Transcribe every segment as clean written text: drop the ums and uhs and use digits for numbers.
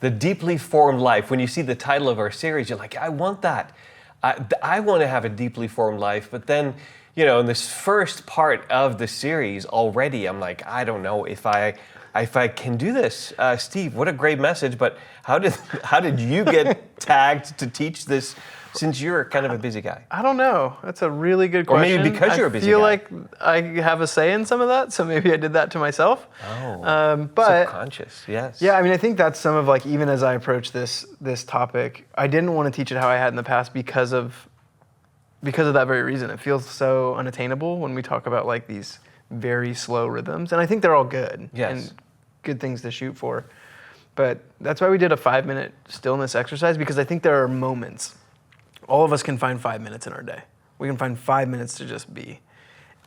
The deeply formed life. When you see the title of our series, you're like, I want that. I want to have a deeply formed life. But then, in this first part of the series already, I'm like, I don't know if I can do this. Steve, what a great message. But how did you get tagged to teach this, since you're kind of a busy guy? I don't know. That's a really good question. Or maybe because you're a busy guy. I feel like I have a say in some of that, so maybe I did that to myself. Oh, but subconscious, yes. Yeah, I mean, I think that's some of like, even as I approach this topic, I didn't want to teach it how I had in the past because of that very reason. It feels so unattainable when we talk about like these very slow rhythms, and I think they're all good and good things to shoot for. But that's why we did a 5-minute stillness exercise, because I think there are moments. All of us can find 5 minutes in our day. We can find 5 minutes to just be.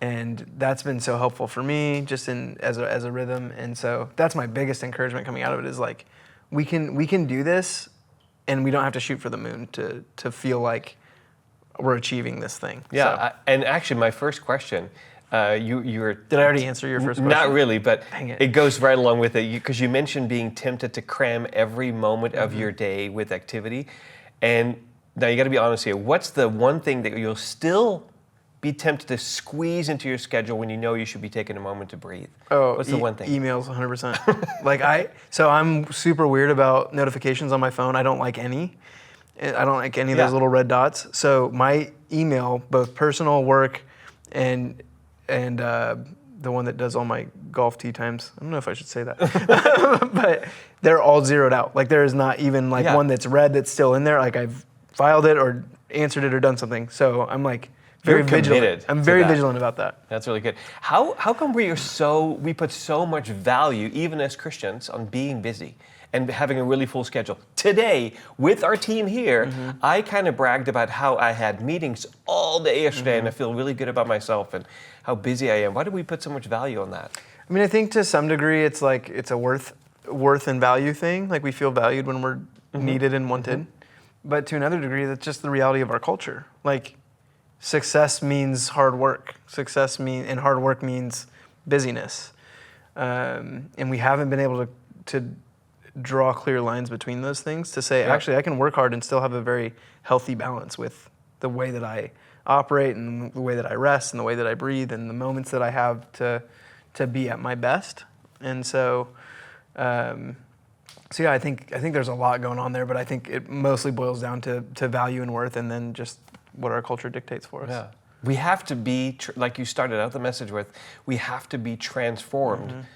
And that's been so helpful for me just as a rhythm. And so that's my biggest encouragement coming out of it, is like, we can do this, and we don't have to shoot for the moon to feel like we're achieving this thing. Yeah, so. And actually my first question, you were... Did I already answer your first question? Not really, but Dang it. It goes right along with it, because you mentioned being tempted to cram every moment of your day with activity. And now you got to be honest here. What's the one thing that you'll still be tempted to squeeze into your schedule when you know you should be taking a moment to breathe? Oh, what's the one thing? Emails, 100%. So I'm super weird about notifications on my phone. I don't like any. I don't like any of those little red dots. So my email, both personal, work, and the one that does all my golf tee times. I don't know if I should say that, but they're all zeroed out. Like, there is not even one that's red that's still in there. Like, I've filed it or answered it or done something. So I'm like very vigilant. I'm very vigilant about that. That's really good. How come we put so much value, even as Christians, on being busy and having a really full schedule? Today, with our team here, I kind of bragged about how I had meetings all day yesterday, and I feel really good about myself and how busy I am. Why do we put so much value on that? I mean, I think to some degree it's like it's a worth and value thing. Like, we feel valued when we're needed and wanted. But to another degree, that's just the reality of our culture. Like, success means hard work. And hard work means busyness. And we haven't been able to draw clear lines between those things to say, actually, I can work hard and still have a very healthy balance with the way that I operate and the way that I rest and the way that I breathe and the moments that I have to be at my best. And so, yeah, I think there's a lot going on there, but I think it mostly boils down to value and worth, and then just what our culture dictates for us. Yeah. We have to be, like you started out the message with, we have to be transformed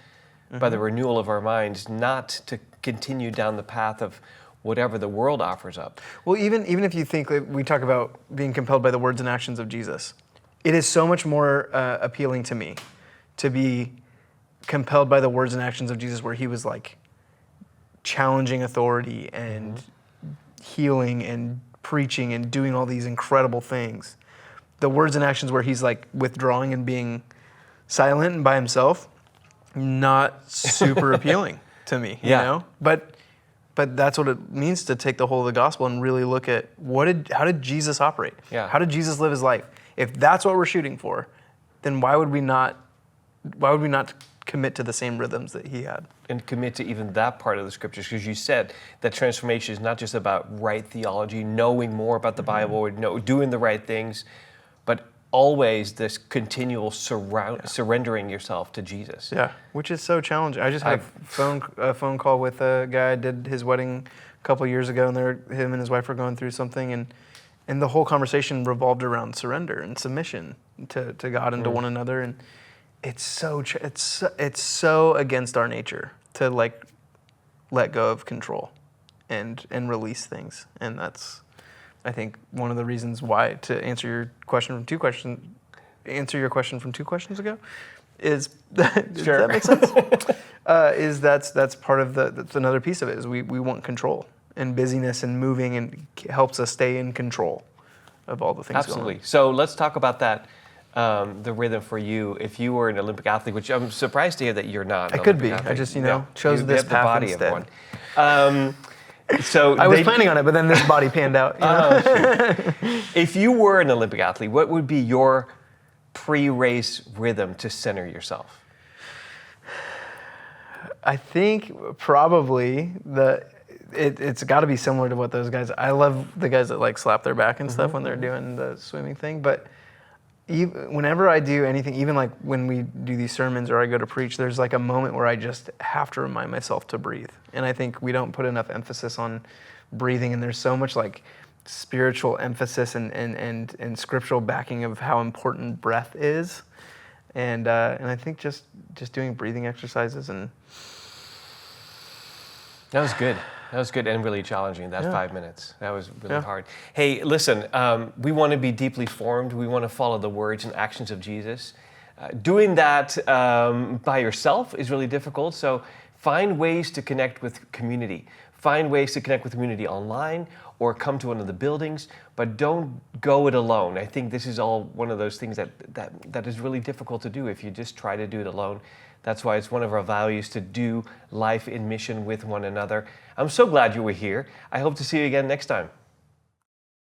by the renewal of our minds, not to continue down the path of whatever the world offers up. Well, even if you think, like, we talk about being compelled by the words and actions of Jesus, it is so much more appealing to me to be compelled by the words and actions of Jesus, where he was like challenging authority and healing and preaching and doing all these incredible things. The words and actions where he's like withdrawing and being silent and by himself, not super appealing to me, you know? But that's what it means to take the whole of the gospel and really look at how did Jesus operate? Yeah. How did Jesus live his life? If that's what we're shooting for, then why would we not commit to the same rhythms that he had? And commit to even that part of the scriptures, because you said that transformation is not just about right theology, knowing more about the Bible, or doing the right things, but always this continual surrendering yourself to Jesus. Yeah, which is so challenging. I just had a phone call with a guy. I did his wedding a couple years ago, and him and his wife were going through something, and the whole conversation revolved around surrender and submission to God and to one another. And it's so against our nature to like let go of control and release things. And that's, I think, one of the reasons why, to answer your question from two questions ago, is that, does that make sense? That's part of that's another piece of it, is we want control, and busyness and moving and helps us stay in control of all the things going on. Absolutely. So let's talk about that. The rhythm for you, if you were an Olympic athlete, which I'm surprised to hear that you're not. I could be. Athlete. I just, chose this path body instead. Of one. So I was planning on it, but then this body panned out. If you were an Olympic athlete, what would be your pre-race rhythm to center yourself? I think probably it's got to be similar to what those guys. I love the guys that like slap their back and stuff when they're doing the swimming thing. But whenever I do anything, even like when we do these sermons or I go to preach, there's like a moment where I just have to remind myself to breathe. And I think we don't put enough emphasis on breathing. And there's so much like spiritual emphasis and scriptural backing of how important breath is. And I think just doing breathing exercises and. That was good. That was good and really challenging, that 5 minutes. That was really hard. Hey, listen, we want to be deeply formed. We want to follow the words and actions of Jesus. Doing that by yourself is really difficult, so find ways to connect with community. Find ways to connect with community online or come to one of the buildings, but don't go it alone. I think this is all one of those things that is really difficult to do if you just try to do it alone. That's why it's one of our values to do life in mission with one another. I'm so glad you were here. I hope to see you again next time.